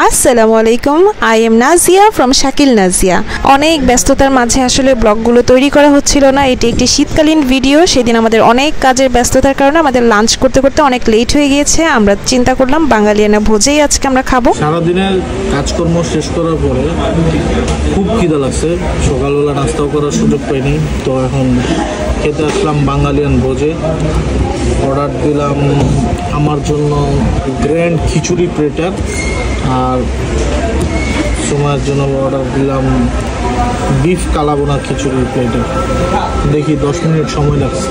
আসসালামু আলাইকুম, I am Nazia from Shakil Nazia. অনেক ব্যস্ততার মাঝে আসলে ব্লগগুলো তৈরি করা হচ্ছিল না। এটি একটি শীতকালীন ভিডিও। সেদিন আমাদের অনেক কাজের ব্যস্ততার কারণে আমাদের লাঞ্চ করতে করতে অনেক লেট হয়ে গিয়েছে। আমরা চিন্তা করলাম বাঙালিয়ানা ভোজেই আজকে আমরা খাবো। সারাদিনের কাজকর্ম শেষ করার পরে খুব খিদা লাগছে, সকালবেলা নাস্তাও করার সুযোগ পাইনি, তো এখন খেতে আসলাম বাঙালিয়ান ভোজে। অর্ডার দিলাম আমার জন্য গ্র্যান্ড খিচুড়ি প্লেটার, আর সময়ের জন্য অর্ডার দিলাম বিফ কালাবোনা খিচুড়ি প্লেটার। দেখি 10 মিনিট সময় লাগছে,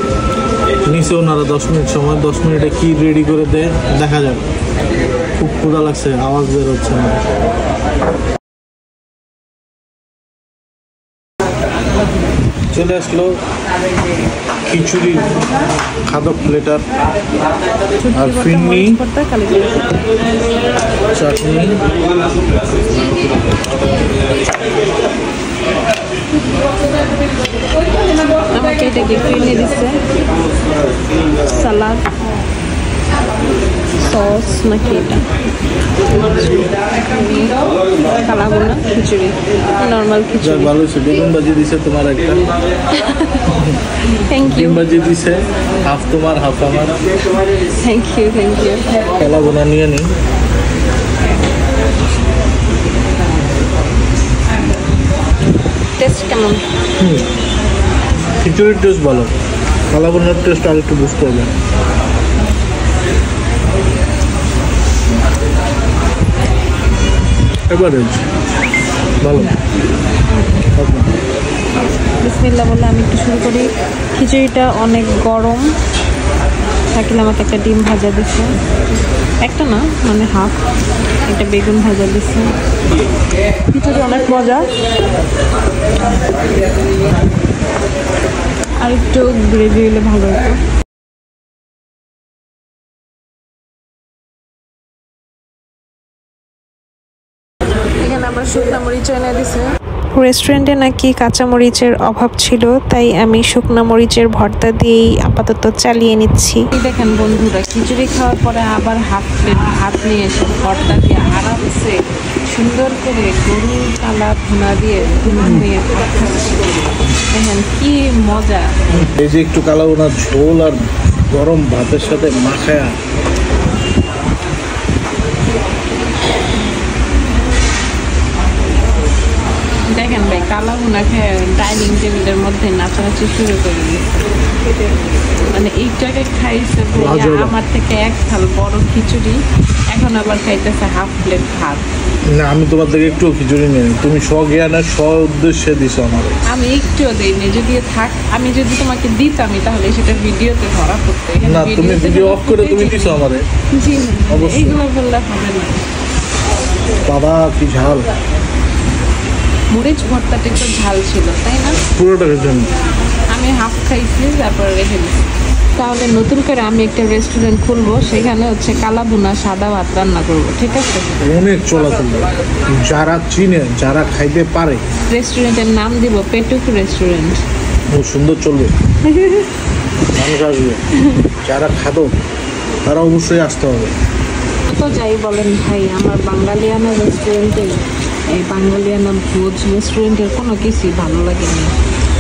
নিচে ওনারা 10 মিনিট সময়, 10 মিনিটে কি রেডি করে দেয় দেখা যাবে। খুব ক্ষুধা লাগছে, আওয়াজ বের হচ্ছে না। চলে আসলো খিচুড়ি খাদক প্লেটার আর ফিরনি চাটনি। আমাকে এটাকে ফিরনি দিচ্ছে, সালাদ, সস নাকি এটা কালাবোনা খিচুড়ি, নর্মাল খিচুড়ি। ভালো হয়েছে। বেগুন ভাজি দিছে তোমার একটা, থ্যাংক ইউ। ডিম ভাজি দিছে, হাফ তোমার হাফ আমার। Thank you, thank you. কালাবোনা নিয়ে নিই। টেস্ট কেমন? খিচুড়ির টেস্ট ভালো, কালাবোনার টেস্ট আর একটু বুঝতে হবে। এভারেজ ভালো। বিসমিল্লাহ বলে আমি একটু শুরু করি। খিচুড়িটা অনেক গরম। শাকিল আমাকে একটা ডিম ভাজা দিচ্ছে, একটা না মানে হাফ, একটা বেগুন ভাজা দিচ্ছে। খিচুড়ি অনেক মজা, আর একটু গ্রেভি হলে ভালো হতো। এখানে আমরা শুকনা মরিচ এনে দিছে। রেস্টুরেন্টে নাকি কাঁচা মরিচের অভাব ছিল, তাই আমি শুকনা মরিচের ভর্তা দিয়েই আপাতত চালিয়ে নিচ্ছি। দেখেন বন্ধুরা, খিচুড়ি খাওয়ার পরে আবার হাফ প্লেট ভাত নিয়ে এসে ভর্তা দিয়ে আরামসে সুন্দর করে গরুর কালা ভুনা দিয়ে ধুয়ে ভাত খাচ্ছি। দেখেন কি মজা। এই যে একটু কালাবোনার ঝোল আর গরম ভাতের সাথে মাখায়া, দেখেন ভাই, কালা ভুনা খেয়ে ডাইনিং টেবিলের মধ্যে নাচানাচি শুরু করে দিচ্ছে। মানে এইটাকে খাইছে আমার থেকে এক থাল বড় খিচুড়ি, এখন আবার খাইতেছে হাফ প্লেট ভাত। না আমি তোমার থেকে একটু খিচুড়ি নেই, তুমি স্বজ্ঞানের স্ব উদ্দেশ্যে দিছো আমার। আমি একটুও দেইনি, যদি থাক আমি যদি তোমাকে দিতামই তাহলে সেটা ভিডিওতে ধরা পড়তো। না তুমি ভিডিও অফ করে তুমি দিছো আমারে। জি এইগুলো বললে হবে না। বাবা কি ঝাল! মরিচ ভর্তাটা একটু ঝাল ছিল, তাই না? পুরোটার জন্য আমি হাফ খাইছি, তারপরে রেখে দিচ্ছি। তাহলে নতুন করে আমি একটা রেস্টুরেন্ট খুলবো, সেখানে হচ্ছে কালাভুনা সাদা ভাত রান্না করবো, ঠিক আছে? অনেক চলাচল, যারা চিনে, যারা খাইতে পারে। রেস্টুরেন্টের নাম দিব পেটুক রেস্টুরেন্ট। খুব সুন্দর চলবে, মানুষ আসবে। যারা খাদো তারা অবশ্যই আসতে হবে। তো যাই বলেন ভাই, আমার বাঙালিয়ানা রেস্টুরেন্টে, এই বাঙালিয়ানা ভোজ রেস্টুরেন্টের কোনো কিছুই ভালো লাগেনি।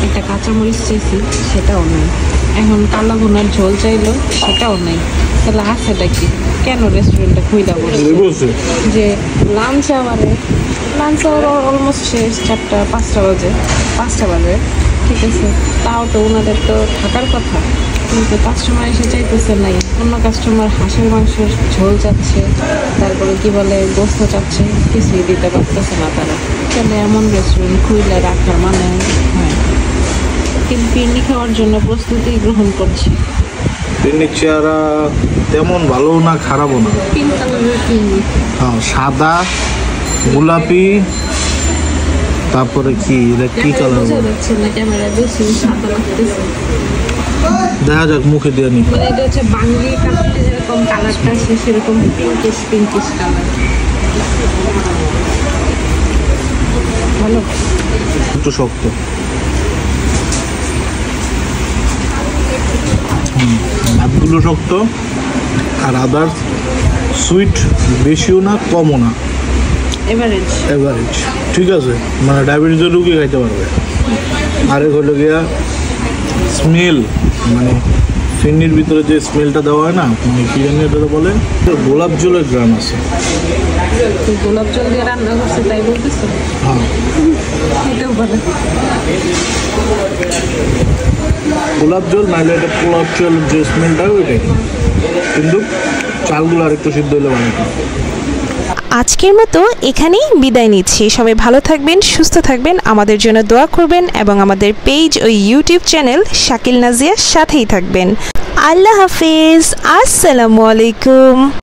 একটা কাঁচামরিচ চাইছি, সেটাও নেই। এখন কালা ভুনার ঝোল চাইলো, সেটাও নেই। তাহলে আছেটা কি? কেন রেস্টুরেন্টটা খুইলা বলছে যে লাঞ্চ আওয়ার অলমোস্ট শেষ, 4-5টা বাজে, 5টা বাজে, ঠিক আছে? তাও তো ওনাদের তো থাকার কথা, কিন্তু কাস্টমার এসে চাইতেছে নাই। অন্য কাস্টমার হাঁসের মাংসের ঝোল চাচ্ছে, তারপরে কি বলে গোস্ত চাচ্ছে, কিছুই দিতে পারতেছে না তারা। তাহলে এমন রেস্টুরেন্ট খুইলে রাখার মানে হয়। কিন্তু পিকনিক খাওয়ার জন্য প্রস্তুতি গ্রহণ করছি। পিকনিক চেহারা তেমন ভালো না খারাপও না, পিঙ্ক কালারের পিকনিক, সাদা গোলাপি, তারপরে কি এটা কি কালার বোঝা যাচ্ছে না, ক্যামেরা বেশি সাদা লাগতেছে। দেখা যাক, মুখে দিয়ে নি। মানে এটা হচ্ছে বাঙালি কালারটা যেরকম কালারটা আছে, সেরকম পিঙ্কিশ কালার। ভালো, একটু শক্ত। ভাতগুলো শক্ত, আর আদার্স সুইট বেশিও না কমও না, এভারেজ এভারেজ, ঠিক আছে, মানে ডায়াবেটিসের রুগী খাইতে পারবে। আরেক হলো গিয়া স্মেল, মানে ফিন্নির ভিতরে যে স্মেলটা দেওয়া হয় না, মানে কি জানি এটা বলে, গোলাপ জলের গ্রাম আছে। গোলাপ জল দিয়ে রান্না করছে তাই বলতেছে। হ্যাঁ, এটাও বলে গোলাপ জল নাহলে এটা গোলাপ জল যে স্মেলটা ওইটাই, কিন্তু চালগুলো আর একটু সিদ্ধ হলে বানাতে। আজকের মতো এখানেই বিদায় নিচ্ছি। সবাই ভালো থাকবেন, সুস্থ থাকবেন, আমাদের জন্য দোয়া করবেন এবং আমাদের পেজ ও ইউটিউব চ্যানেল শাকিল নাজিয়ার সাথেই থাকবেন। আল্লাহ হাফেজ, আসসালামু আলাইকুম।